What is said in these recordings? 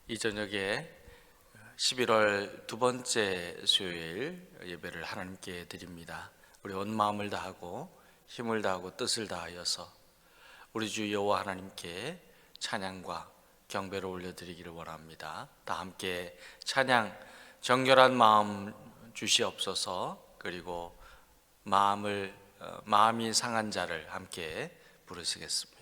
이 저녁에 11월 두 번째 수요일 예배를 하나님께 드립니다. 우리 온 마음을 다하고 힘을 다하고 뜻을 다하여서 우리 주 여호와 하나님께 찬양과 경배를 올려드리기를 원합니다. 다 함께 찬양, 정결한 마음 주시옵소서. 그리고 마음이 상한 자를 함께 부르시겠습니다.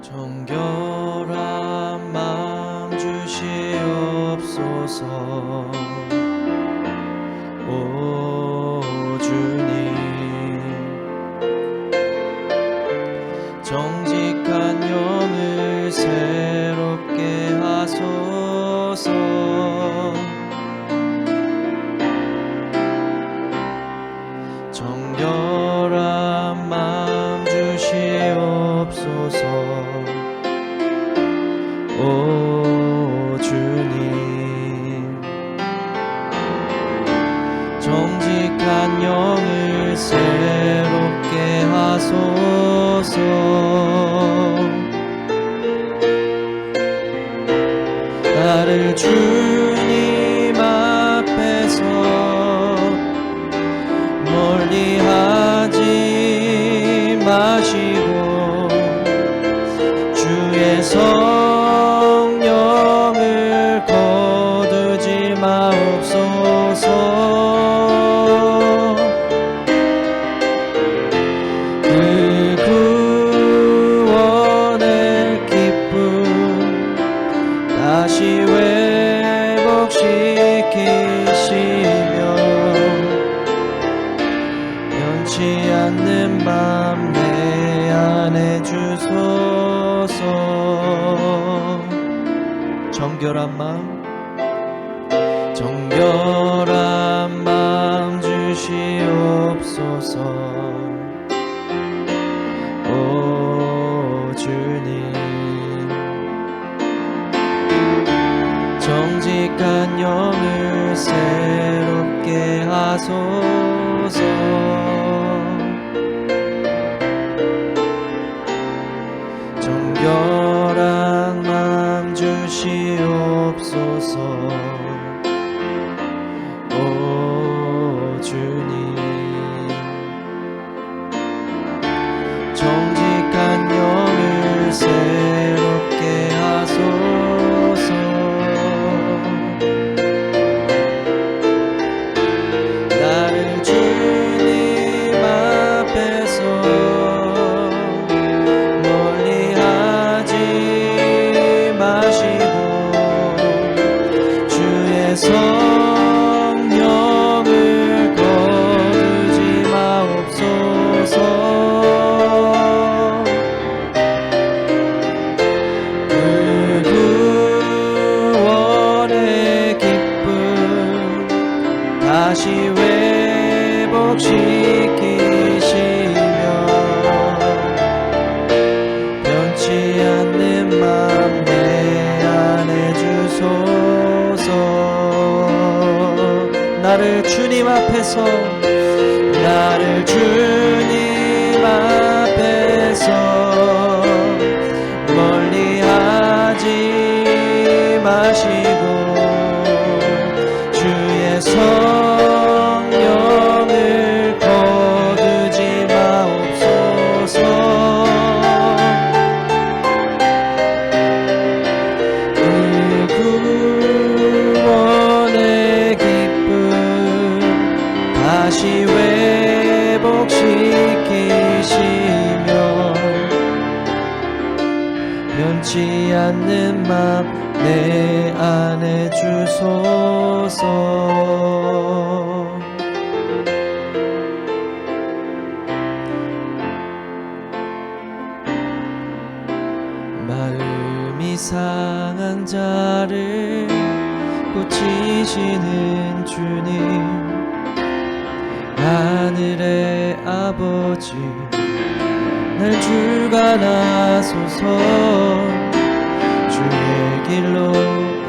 정결한 마음 주시옵소서. 오 주님, 정직한 영을 새롭게 하소서. 정결한 마음 주시옵소서. 오 주님, 정직한 영을 새롭게 하소서. 나를 주님 앞에서 멀리하지 마시고 주의 성령을 거두지 마옵소서. 그 구원의 기쁨 다시 회복시키시며 변치 않는 맘 내 안에 주소서. 정결한 마음 주시옵소서. 오 주님, 정직한 영을 새롭게 하소서. 정결한 마음 주시옵소서. 오 주님, 정직한 영을 새롭게 하소서. 나를 주님 앞에서 성령을 거두지 마옵소서. 그 구원의 기쁨 다시 회복시키시며 변치 않는 맘 내 안에 주소서. 나를 주님 앞에서 멀리하지 마시고 주의 성령을 거두지 마옵소서. 그 구원의 기쁨 다시 회복시키시며 변치 않는 맘 내 안에 주소서. 마음이 상한 자를 고치시는 주님, 하늘의 아버지 날 주관하소서. 주의 길로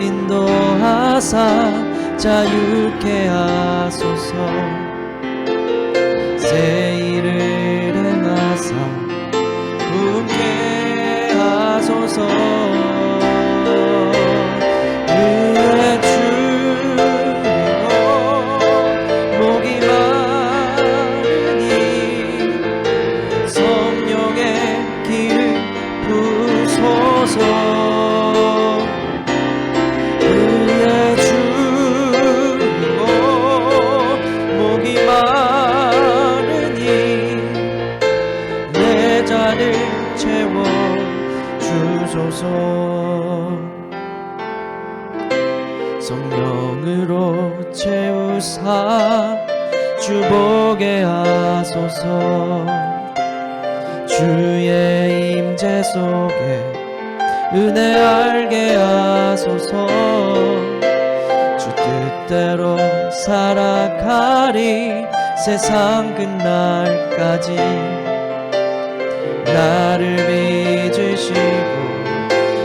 인도하사 자유케 하소서. 새 일을 행하사 웃게 하소서. 의의 주이고 목이 마르니 성령의 길을 부소서. 의의 주이고 목이 마르니 내 잔을 채워 주소서. 성령으로 채우사 주보게 하소서. 주의 임재 속에 은혜 알게 하소서. 주 뜻대로 살아가리 세상 끝날까지. 나를 빚으시고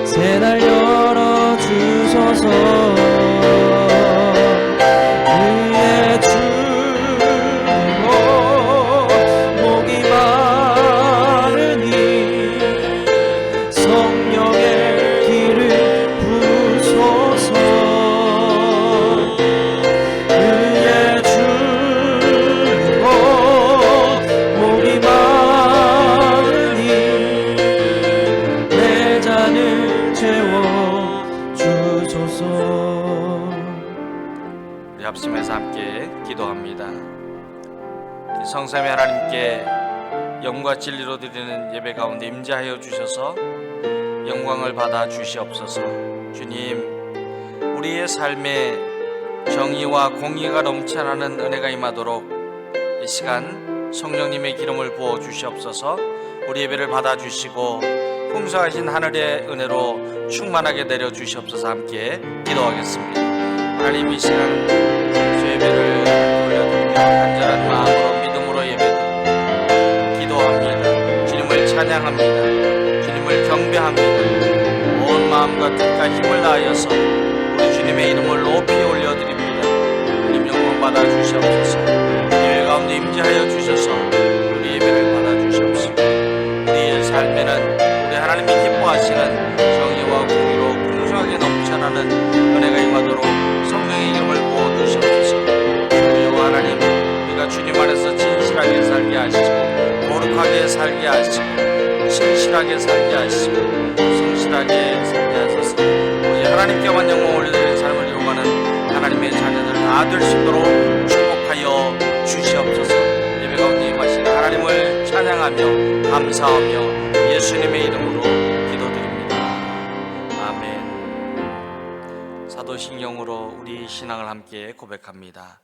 새날 열어주소서. 의의 주이고 목이 마르니 성령의 길을 부소서. 의의 주이고 목이 마르니 내 잔을 채워 주소서. 우리 합심해서 함께 기도합니다. 성삼위 하나님께 영과 진리로 드리는 예배 가운데 임재하여 주셔서 영광을 받아 주시옵소서. 주님, 우리의 삶에 정의와 공의가 넘쳐나는 은혜가 임하도록 이 시간 성령님의 기름을 부어 주시옵소서. 우리 예배를 받아 주시고 풍성하신 하늘의 은혜로 충만하게 내려 주시옵소서. 함께 기도하겠습니다. 하나님, 이 시간 주 예배를 올려드리며 간절한 마음으로 믿음으로 예배드립니다. 기도합니다. 주님을 찬양합니다. 주님을 경배합니다. 온 마음과 뜻과 힘을 다하여서 우리 주님의 이름을 높이 올려드립니다. 주님 영광 받아 주시옵소서. 예배 가운데 임재하여 주셔서 우리 예배를 받아 주시옵소서. 우리의 삶에는 우리 하나님이 기뻐하시는 정의와 공의로 풍성하게 넘쳐나는 은혜가 임하도록 성령의 이름을 부어 주시옵소서. 주여 하나님, 우리가 주님 안에서 진실하게 살게 하시고 거룩하게 살게 하시고 신실하게 살게 하시고 성실하게 살게 하소서. 우리 하나님께만 영광 올려드리는 삶을 이루어가는 하나님의 자녀들 다 될 수 있도록 축복하여 주시옵소서. 예배 가운데 임하신 하나님을 찬양하며 감사하며 예수님의 이름으로 기도드립니다. 아멘. 사도신경으로 우리 신앙을 함께 고백합니다.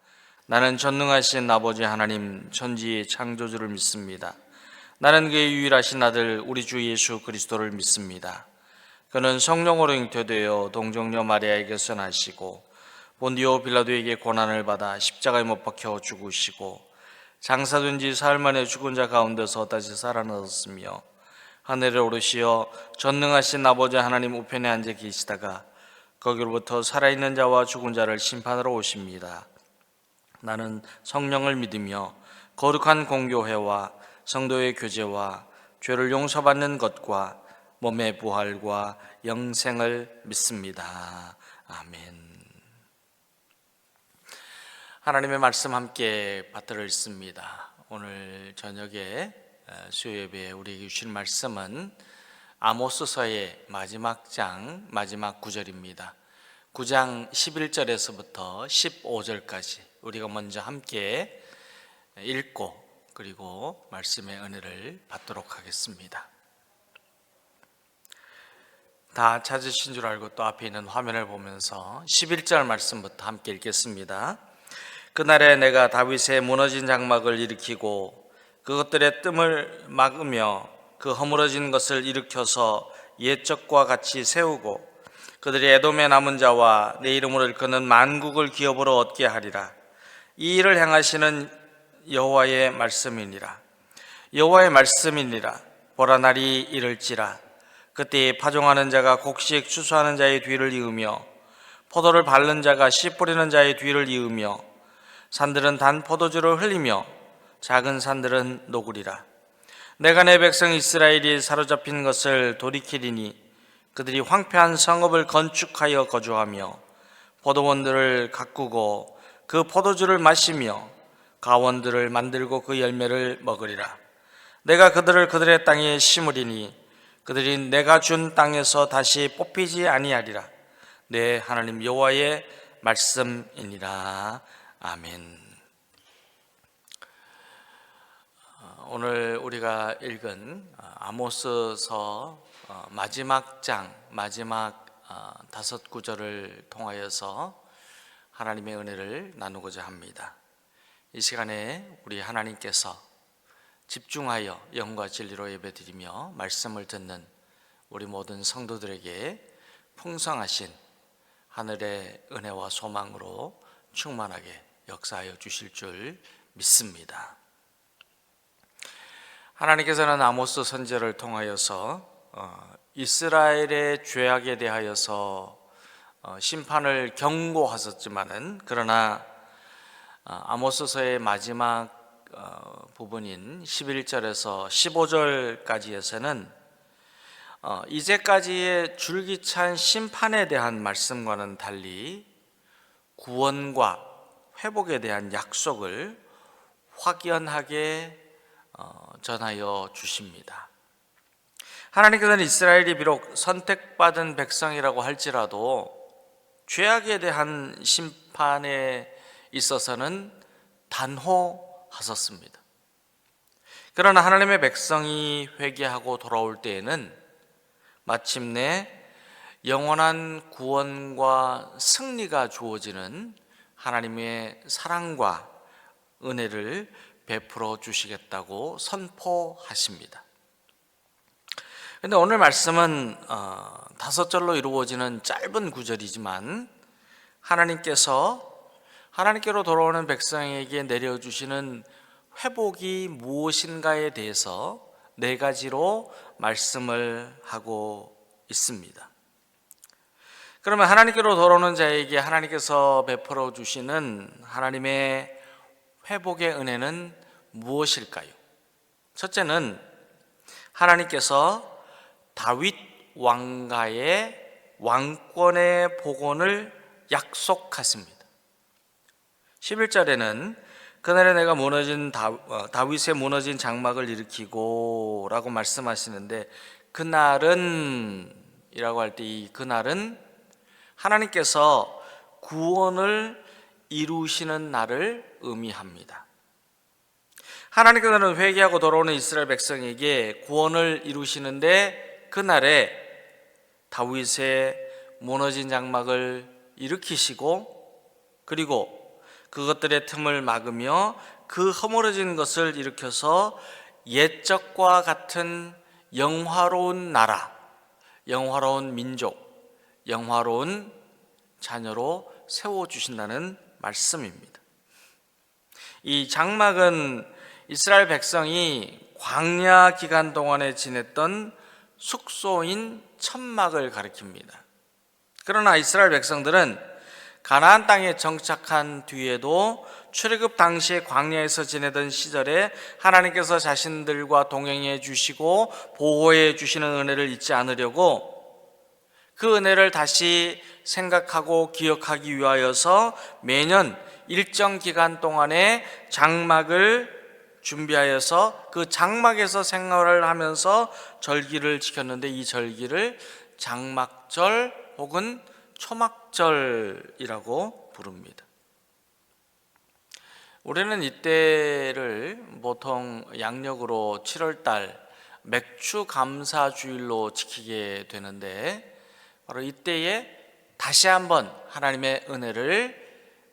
나는 전능하신 아버지 하나님 천지의 창조주를 믿습니다. 나는 그의 유일하신 아들 우리 주 예수 그리스도를 믿습니다. 그는 성령으로 잉태되어 동정녀 마리아에게서 나시고 본디오 빌라도에게 고난을 받아 십자가에 못 박혀 죽으시고 장사된 지 사흘 만에 죽은 자 가운데서 다시 살아나셨으며 하늘에 오르시어 전능하신 아버지 하나님 우편에 앉아 계시다가 거기로부터 살아있는 자와 죽은 자를 심판하러 오십니다. 나는 성령을 믿으며 거룩한 공교회와 성도의 교제와 죄를 용서받는 것과 몸의 부활과 영생을 믿습니다. 아멘. 하나님의 말씀 함께 받들어 읽습니다. 오늘 저녁에 수요예배에 우리에게 주신 말씀은 아모스서의 마지막 장 마지막 구절입니다. 9장 11절에서부터 15절까지 우리가 먼저 함께 읽고 그리고 말씀의 은혜를 받도록 하겠습니다. 다 찾으신 줄 알고 또 앞에 있는 화면을 보면서 11절 말씀부터 함께 읽겠습니다. 그날에 내가 다윗의 무너진 장막을 일으키고 그것들의 뜸을 막으며 그 허물어진 것을 일으켜서 옛적과 같이 세우고 그들이 에돔의 남은 자와 내 이름으로 일컫는 만국을 기업으로 얻게 하리라. 이 일을 행하시는 여호와의 말씀이니라. 여호와의 말씀이니라. 보라, 날이 이를지라. 그때 파종하는 자가 곡식 추수하는 자의 뒤를 이으며 포도를 밟는 자가 씨 뿌리는 자의 뒤를 이으며 산들은 단 포도주를 흘리며 작은 산들은 녹으리라. 내가 내 백성 이스라엘이 사로잡힌 것을 돌이키리니 그들이 황폐한 성읍을 건축하여 거주하며 포도원들을 가꾸고 그 포도주를 마시며 가원들을 만들고 그 열매를 먹으리라. 내가 그들을 그들의 땅에 심으리니 그들이 내가 준 땅에서 다시 뽑히지 아니하리라. 내 하나님 여호와의 말씀이니라. 아멘. 오늘 우리가 읽은 아모스서 마지막 장, 마지막 5구절을 통하여서 하나님의 은혜를 나누고자 합니다. 이 시간에 우리 하나님께서 집중하여 영과 진리로 예배드리며 말씀을 듣는 우리 모든 성도들에게 풍성하신 하늘의 은혜와 소망으로 충만하게 역사하여 주실 줄 믿습니다. 하나님께서는 아모스 선지자를 통하여서 이스라엘의 죄악에 대하여서 심판을 경고하셨지만은, 그러나 아모스서의 마지막 부분인 11절에서 15절까지에서는 이제까지의 줄기찬 심판에 대한 말씀과는 달리 구원과 회복에 대한 약속을 확연하게 전하여 주십니다. 하나님께서는 이스라엘이 비록 선택받은 백성이라고 할지라도 죄악에 대한 심판에 있어서는 단호하셨습니다. 그러나 하나님의 백성이 회개하고 돌아올 때에는 마침내 영원한 구원과 승리가 주어지는 하나님의 사랑과 은혜를 베풀어 주시겠다고 선포하십니다. 그런데 오늘 말씀은 5절로 이루어지는 짧은 구절이지만 하나님께로 돌아오는 백성에게 내려주시는 회복이 무엇인가에 대해서 4가지로 말씀을 하고 있습니다. 그러면 하나님께로 돌아오는 자에게 하나님께서 베풀어 주시는 하나님의 회복의 은혜는 무엇일까요? 첫째는 하나님께서 다윗 왕가의 왕권의 복원을 약속하십니다. 11절에는 그날에 내가 다윗의 무너진 장막을 일으키고 라고 말씀하시는데, 그날은 이라고 할 때 이 그날은 하나님께서 구원을 이루시는 날을 의미합니다. 하나님께서는 회개하고 돌아오는 이스라엘 백성에게 구원을 이루시는데, 그날에 다윗의 무너진 장막을 일으키시고 그리고 그것들의 틈을 막으며 그 허물어진 것을 일으켜서 옛적과 같은 영화로운 나라, 영화로운 민족, 영화로운 자녀로 세워주신다는 말씀입니다. 이 장막은 이스라엘 백성이 광야 기간 동안에 지냈던 숙소인 천막을 가리킵니다. 그러나 이스라엘 백성들은 가나안 땅에 정착한 뒤에도 출애굽 당시에 광야에서 지내던 시절에 하나님께서 자신들과 동행해 주시고 보호해 주시는 은혜를 잊지 않으려고 그 은혜를 다시 생각하고 기억하기 위하여서 매년 일정 기간 동안에 장막을 준비하여서 그 장막에서 생활을 하면서 절기를 지켰는데, 이 절기를 장막절 혹은 초막절이라고 부릅니다. 우리는 이때를 보통 양력으로 7월달 맥주 감사 주일로 지키게 되는데, 바로 이때에 다시 한번 하나님의 은혜를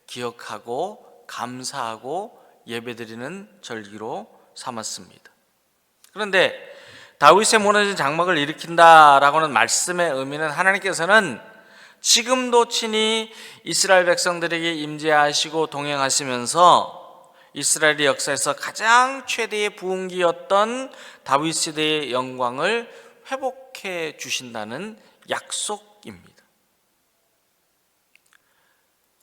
기억하고 감사하고 예배드리는 절기로 삼았습니다. 그런데 다윗의 무너진 장막을 일으킨다라고는 말씀의 의미는 하나님께서는 지금도 친히 이스라엘 백성들에게 임재하시고 동행하시면서 이스라엘의 역사에서 가장 최대의 부흥기였던 다윗 시대의 영광을 회복해 주신다는 약속입니다.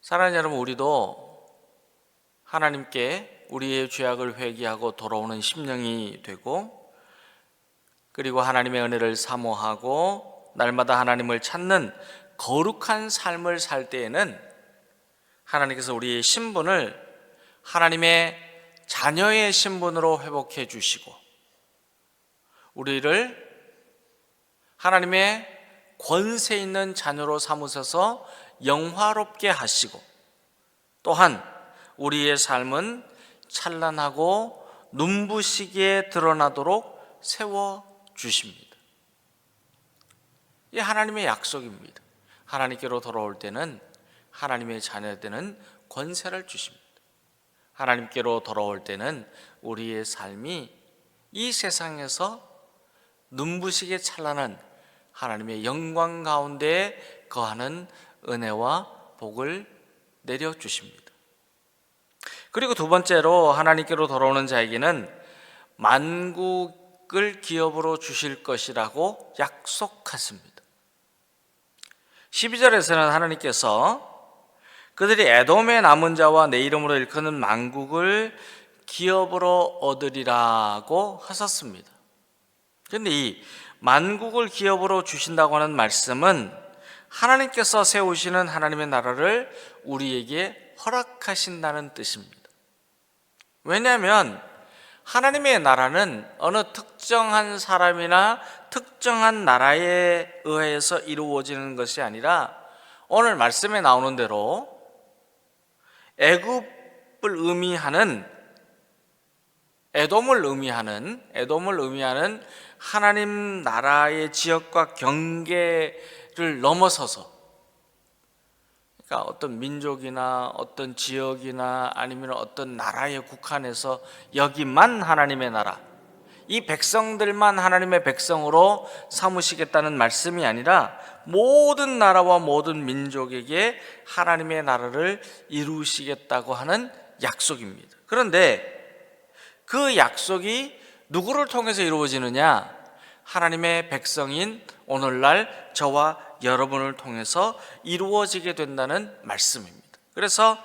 사랑하는 여러분, 우리도 하나님께 우리의 죄악을 회개하고 돌아오는 심령이 되고, 그리고 하나님의 은혜를 사모하고 날마다 하나님을 찾는 거룩한 삶을 살 때에는 하나님께서 우리의 신분을 하나님의 자녀의 신분으로 회복해 주시고, 우리를 하나님의 권세 있는 자녀로 삼으셔서 영화롭게 하시고, 또한 우리의 삶은 찬란하고 눈부시게 드러나도록 세워주십니다. 이 하나님의 약속입니다. 하나님께로 돌아올 때는 하나님의 자녀되는 권세를 주십니다. 하나님께로 돌아올 때는 우리의 삶이 이 세상에서 눈부시게 찬란한 하나님의 영광 가운데 거하는 은혜와 복을 내려주십니다. 그리고 두 번째로 하나님께로 돌아오는 자에게는 만국을 기업으로 주실 것이라고 약속하십니다. 12절에서는 하나님께서 그들이 에돔의 남은 자와 내 이름으로 일컫는 만국을 기업으로 얻으리라고 하셨습니다. 그런데 이 만국을 기업으로 주신다고 하는 말씀은 하나님께서 세우시는 하나님의 나라를 우리에게 허락하신다는 뜻입니다. 왜냐하면 하나님의 나라는 어느 특정한 사람이나 특정한 나라에 의해서 이루어지는 것이 아니라 오늘 말씀에 나오는 대로 애굽을 의미하는 에돔을 의미하는 하나님 나라의 지역과 경계를 넘어서서, 그러니까 어떤 민족이나 어떤 지역이나 아니면 어떤 나라에 국한해서 여기만 하나님의 나라, 이 백성들만 하나님의 백성으로 삼으시겠다는 말씀이 아니라 모든 나라와 모든 민족에게 하나님의 나라를 이루시겠다고 하는 약속입니다. 그런데 그 약속이 누구를 통해서 이루어지느냐? 하나님의 백성인 오늘날 저와 여러분을 통해서 이루어지게 된다는 말씀입니다. 그래서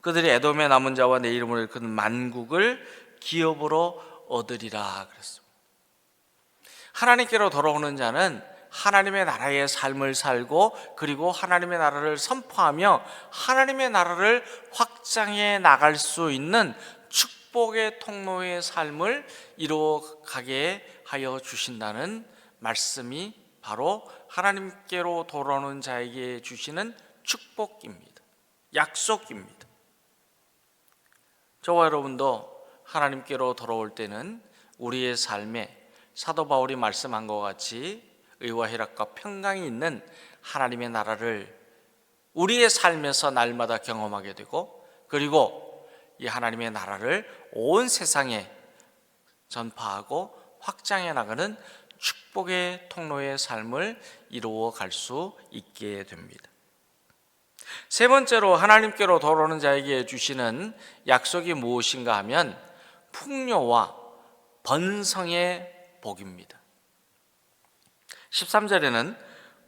그들이 에돔의 남은 자와 내 이름으로 일컫는 만국을 기업으로 얻으리라 그랬습니다. 하나님께로 돌아오는 자는 하나님의 나라의 삶을 살고, 그리고 하나님의 나라를 선포하며 하나님의 나라를 확장해 나갈 수 있는 축복의 통로의 삶을 이루어가게 하여 주신다는 말씀이 바로 하나님께로 돌아오는 자에게 주시는 축복입니다. 약속입니다. 저와 여러분도 하나님께로 돌아올 때는 우리의 삶에 사도 바울이 말씀한 것 같이 의와 희락과 평강이 있는 하나님의 나라를 우리의 삶에서 날마다 경험하게 되고, 그리고 이 하나님의 나라를 온 세상에 전파하고 확장해 나가는 축복의 통로의 삶을 이루어 갈 수 있게 됩니다. 세 번째로 하나님께로 돌아오는 자에게 주시는 약속이 무엇인가 하면 풍요와 번성의 복입니다. 13절에는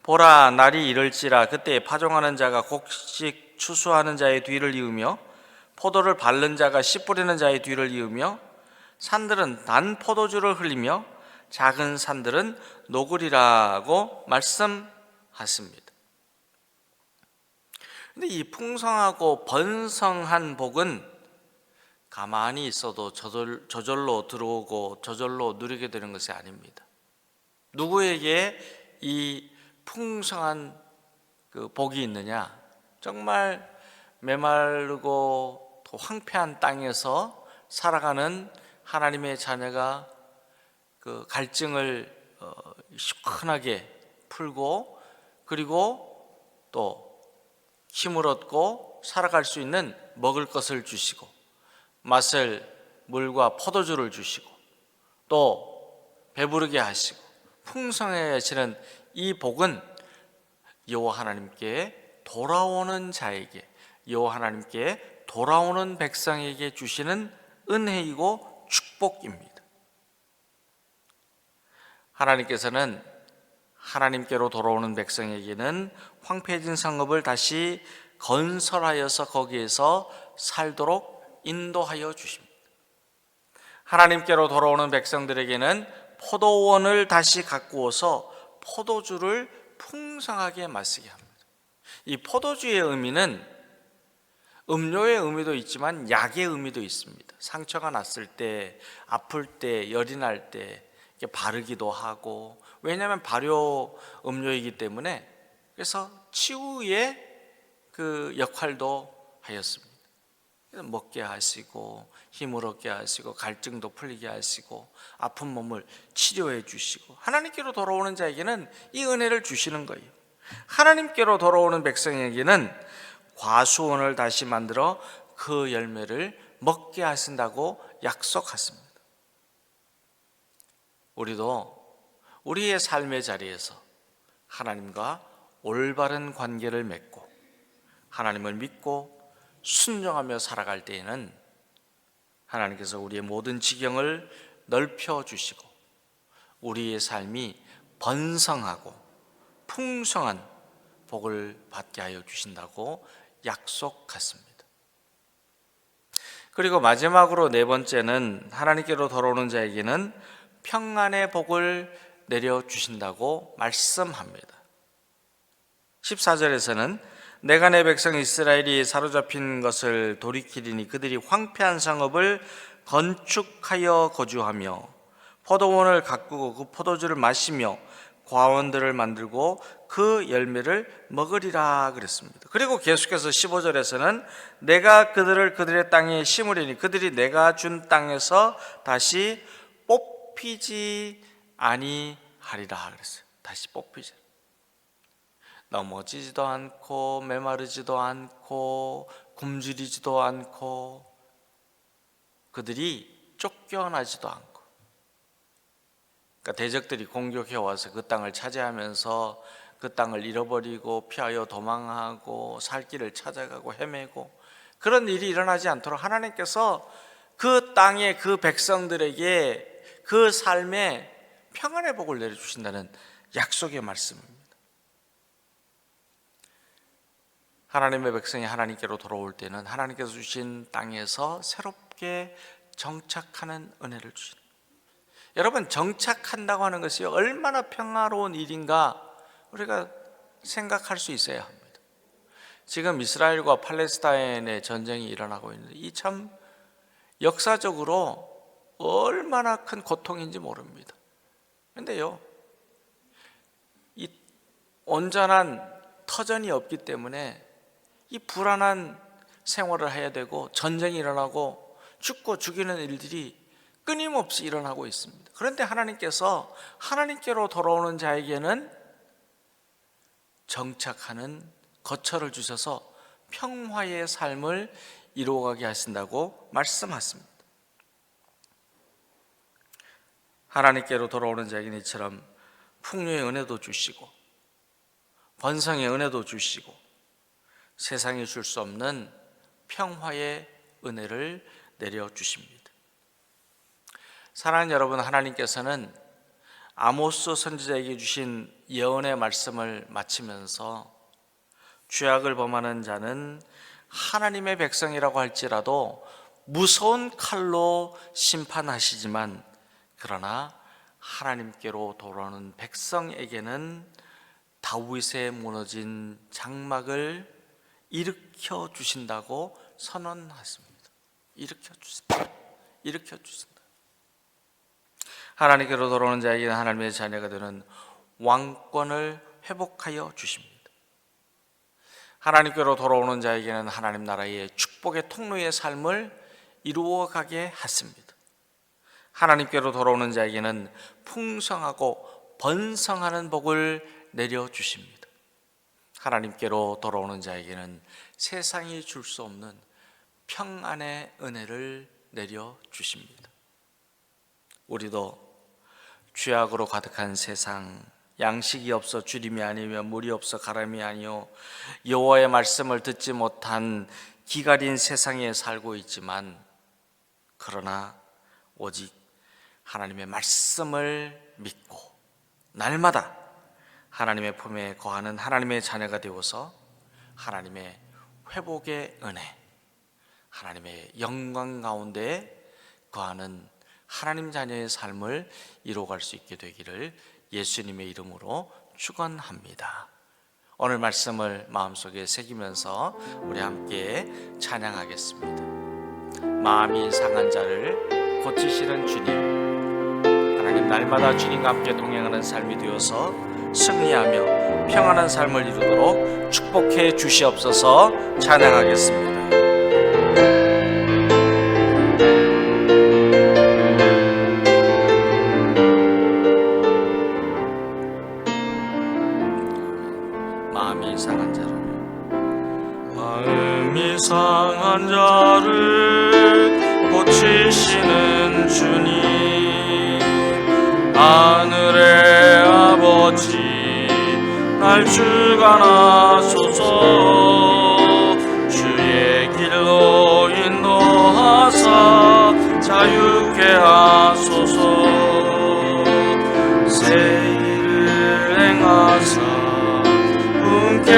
보라, 날이 이를지라 그때 파종하는 자가 곡식 추수하는 자의 뒤를 이으며 포도를 밟는 자가 씨 뿌리는 자의 뒤를 이으며 산들은 단 포도주를 흘리며 작은 산들은 녹으리라고 말씀하십니다. 근데 이 풍성하고 번성한 복은 가만히 있어도 저절로 들어오고 저절로 누리게 되는 것이 아닙니다. 누구에게 이 풍성한 그 복이 있느냐? 정말 메마르고 황폐한 땅에서 살아가는 하나님의 자녀가 그 갈증을 시원하게 풀고, 그리고 또 힘을 얻고 살아갈 수 있는 먹을 것을 주시고, 마실 물과 포도주를 주시고, 또 배부르게 하시고 풍성하게 하시는 이 복은 여호와 하나님께 돌아오는 자에게, 여호와 하나님께 돌아오는 백성에게 주시는 은혜이고 축복입니다. 하나님께서는 하나님께로 돌아오는 백성에게는 황폐해진 성읍을 다시 건설하여서 거기에서 살도록 인도하여 주십니다. 하나님께로 돌아오는 백성들에게는 포도원을 다시 가꾸어서 포도주를 풍성하게 마시게 합니다. 이 포도주의 의미는 음료의 의미도 있지만 약의 의미도 있습니다. 상처가 났을 때, 아플 때, 열이 날 때 바르기도 하고, 왜냐하면 발효 음료이기 때문에, 그래서 치유의 그 역할도 하였습니다. 먹게 하시고 힘을 얻게 하시고 갈증도 풀리게 하시고 아픈 몸을 치료해 주시고 하나님께로 돌아오는 자에게는 이 은혜를 주시는 거예요. 하나님께로 돌아오는 백성에게는 과수원을 다시 만들어 그 열매를 먹게 하신다고 약속하십니다. 우리도 우리의 삶의 자리에서 하나님과 올바른 관계를 맺고 하나님을 믿고 순종하며 살아갈 때에는 하나님께서 우리의 모든 지경을 넓혀 주시고 우리의 삶이 번성하고 풍성한 복을 받게 하여 주신다고 약속하십니다. 그리고 마지막으로 네 번째는 하나님께로 돌아오는 자에게는 평안의 복을 내려주신다고 말씀합니다. 14절에서는 내가 내 백성 이스라엘이 사로잡힌 것을 돌이키리니 그들이 황폐한 성읍을 건축하여 거주하며 포도원을 가꾸고 그 포도주를 마시며 과원들을 만들고 그 열매를 먹으리라 그랬습니다. 그리고 계속해서 15절에서는 내가 그들을 그들의 땅에 심으리니 그들이 내가 준 땅에서 다시 뽑히지 아니하리라 그랬어요. 다시 뽑히지, 넘어지지도 않고 메마르지도 않고 굶주리지도 않고 그들이 쫓겨나지도 않고, 그러니까 대적들이 공격해 와서 그 땅을 차지하면서 그 땅을 잃어버리고 피하여 도망하고 살 길을 찾아가고 헤매고 그런 일이 일어나지 않도록 하나님께서 그 땅의 그 백성들에게 그 삶에 평안의 복을 내려주신다는 약속의 말씀입니다. 하나님의 백성이 하나님께로 돌아올 때는 하나님께서 주신 땅에서 새롭게 정착하는 은혜를 주십니다. 여러분, 정착한다고 하는 것이 얼마나 평화로운 일인가 우리가 생각할 수 있어야 합니다. 지금 이스라엘과 팔레스타인의 전쟁이 일어나고 있는데 이 참 역사적으로 얼마나 큰 고통인지 모릅니다. 그런데요, 이 온전한 터전이 없기 때문에 이 불안한 생활을 해야 되고 전쟁이 일어나고 죽고 죽이는 일들이 끊임없이 일어나고 있습니다. 그런데 하나님께서 하나님께로 돌아오는 자에게는 정착하는 거처를 주셔서 평화의 삶을 이루어가게 하신다고 말씀하십니다. 하나님께로 돌아오는 자에게는 이처럼 풍요의 은혜도 주시고 번성의 은혜도 주시고 세상이 줄 수 없는 평화의 은혜를 내려주십니다. 사랑하는 여러분, 하나님께서는 아모스 선지자에게 주신 예언의 말씀을 마치면서 죄악을 범하는 자는 하나님의 백성이라고 할지라도 무서운 칼로 심판하시지만 그러나 하나님께로 돌아오는 백성에게는 다윗의 무너진 장막을 일으켜 주신다고 선언하십니다. 일으켜 주신다. 하나님께로 돌아오는 자에게는 하나님의 자녀가 되는 왕권을 회복하여 주십니다. 하나님께로 돌아오는 자에게는 하나님 나라의 축복의 통로의 삶을 이루어가게 하십니다. 하나님께로 돌아오는 자에게는 풍성하고 번성하는 복을 내려주십니다. 하나님께로 돌아오는 자에게는 세상이 줄 수 없는 평안의 은혜를 내려주십니다. 우리도 죄악으로 가득한 세상, 양식이 없어 주림이 아니며 물이 없어 가람이 아니요 여호와의 말씀을 듣지 못한 기갈인 세상에 살고 있지만, 그러나 오직 하나님의 말씀을 믿고 날마다 하나님의 품에 거하는 하나님의 자녀가 되어서 하나님의 회복의 은혜, 하나님의 영광 가운데 거하는 하나님 자녀의 삶을 이루어갈 수 있게 되기를 예수님의 이름으로 축원합니다. 오늘 말씀을 마음속에 새기면서 우리 함께 찬양하겠습니다. 마음이 상한 자를 고치시는 주님, 하나님 날마다 주님과 함께 동행하는 삶이 되어서 승리하며 평안한 삶을 이루도록 축복해 주시옵소서. 찬양하겠습니다. 마음이 상한 자를, 마음이 상한 자를 고치시는 주님, 하늘의 아버지 날 주관하소서. 주의 길로 인도하사 자유케 하소서. 새 일을 행하사 함께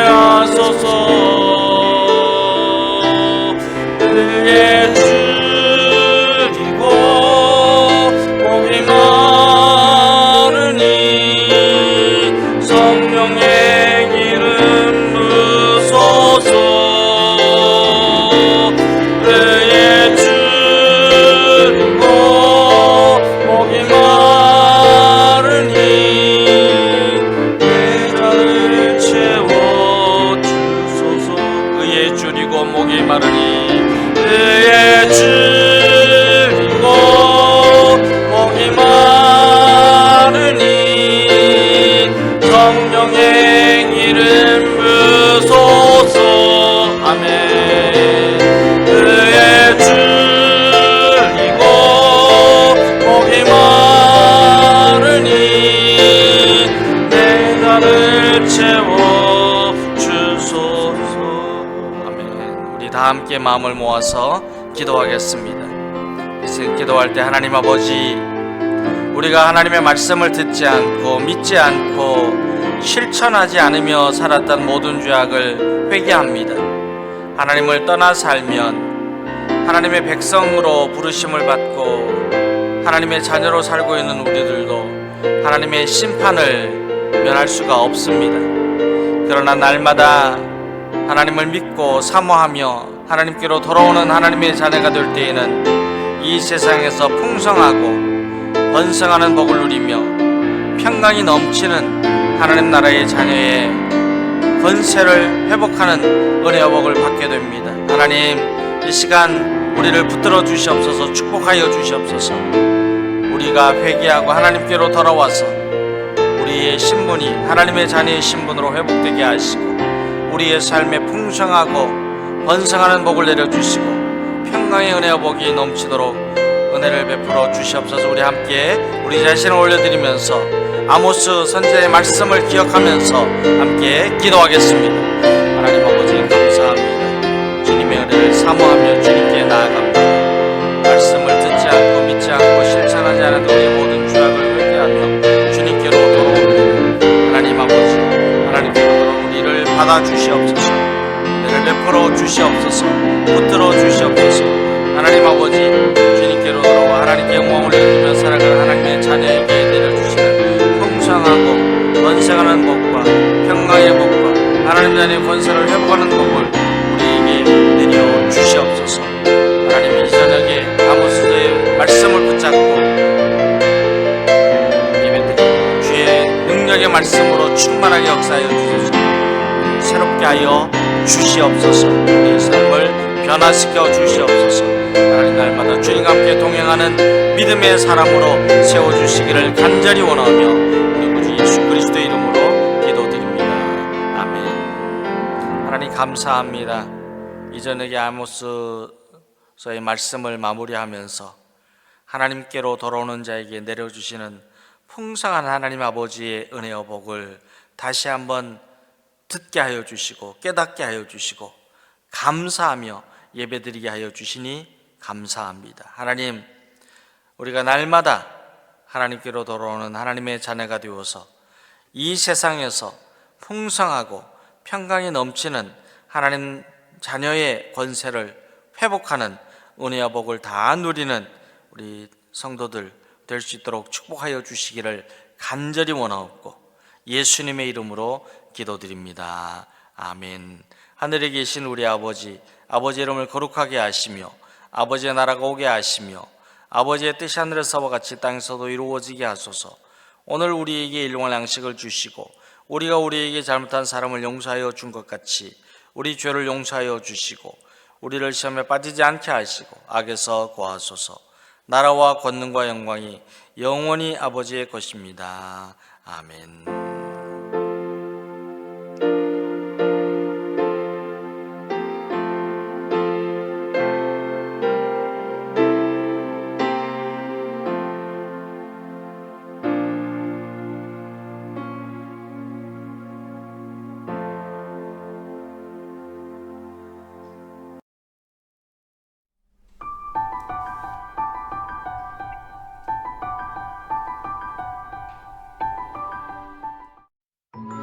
하소서. 그의 줄이고 복이 많으니 성령의 기름 부소서. 그의 줄이고 복이 많으니 목이 마르니 그의 줄이고 목이 마르니 성령의 기름 부소서. 아멘. 그의 줄이고 목이 마르니 내 잔을 채워 주소서. 다 함께 마음을 모아서 기도하겠습니다. 기도할 때 하나님 아버지, 우리가 하나님의 말씀을 듣지 않고 믿지 않고 실천하지 않으며 살았던 모든 죄악을 회개합니다. 하나님을 떠나 살면 하나님의 백성으로 부르심을 받고 하나님의 자녀로 살고 있는 우리들도 하나님의 심판을 면할 수가 없습니다. 그러나 날마다 하나님을 믿고 사모하며 하나님께로 돌아오는 하나님의 자녀가 될 때에는 이 세상에서 풍성하고 번성하는 복을 누리며 평강이 넘치는 하나님 나라의 자녀의 권세를 회복하는 은혜와 복을 받게 됩니다. 하나님, 이 시간 우리를 붙들어 주시옵소서. 축복하여 주시옵소서. 우리가 회개하고 하나님께로 돌아와서 우리의 신분이 하나님의 자녀의 신분으로 회복되게 하시고 우리의 삶에 풍성하고 번성하는 복을 내려주시고 평강의 은혜와 복이 넘치도록 은혜를 베풀어 주시옵소서. 우리 함께 우리 자신을 올려드리면서 아모스 선지자의 말씀을 기억하면서 함께 기도하겠습니다. 하나님 아버지 감사합니다. 주님의 은혜를 사모하며 주님께 나아갑니다. 말씀을 듣지 않고 믿지 않고 실천하지 않아도 우리 모든 죄악을 회개하며 주님께로 돌아옵니다. 하나님 아버지, 하나님께로 돌아온 우리를 받아주시옵소서. 은혜를 베풀어 주시옵소서. 붙들어 주시옵소서. 하나님 아버지, 주님께로 돌아와 하나님께 영광을 올려드리며 살아가는 하나님의 자녀에게 내려주시는 풍성하고 번성하는 복과 평강의 복과 하나님 자녀의 권세를 회복하는 복을 우리에게 내려 주시옵소서. 하나님, 이 저녁에 아모스의 말씀을 붙잡고 예배드리고 주의 능력의 말씀으로 충만하게 역사하여 주소서. 새롭게 하여 주시옵소서. 우리의 삶을 변화시켜 주시옵소서. 하나님, 날마다 주님과 함께 동행하는 믿음의 사람으로 세워주시기를 간절히 원하며 우리 구주 예수 그리스도의 이름으로 기도드립니다. 아멘. 하나님 감사합니다. 이 저녁에 아모스서의 말씀을 마무리하면서 하나님께로 돌아오는 자에게 내려주시는 풍성한 하나님 아버지의 은혜와 복을 다시 한번 듣게 하여 주시고 깨닫게 하여 주시고 감사하며 예배드리게 하여 주시니 감사합니다. 하나님, 우리가 날마다 하나님께로 돌아오는 하나님의 자녀가 되어서 이 세상에서 풍성하고 평강이 넘치는 하나님 자녀의 권세를 회복하는 은혜와 복을 다 누리는 우리 성도들 될 수 있도록 축복하여 주시기를 간절히 원하옵고 예수님의 이름으로 기도드립니다. 아멘. 하늘에 계신 우리 아버지, 아버지의 이름을 거룩하게 하시며 아버지의 나라가 오게 하시며 아버지의 뜻이 하늘에서와 같이 땅에서도 이루어지게 하소서. 오늘 우리에게 일용할 양식을 주시고 우리가 우리에게 잘못한 사람을 용서하여 준 것 같이 우리 죄를 용서하여 주시고 우리를 시험에 빠지지 않게 하시고 악에서 구하소서. 나라와 권능과 영광이 영원히 아버지의 것입니다. 아멘.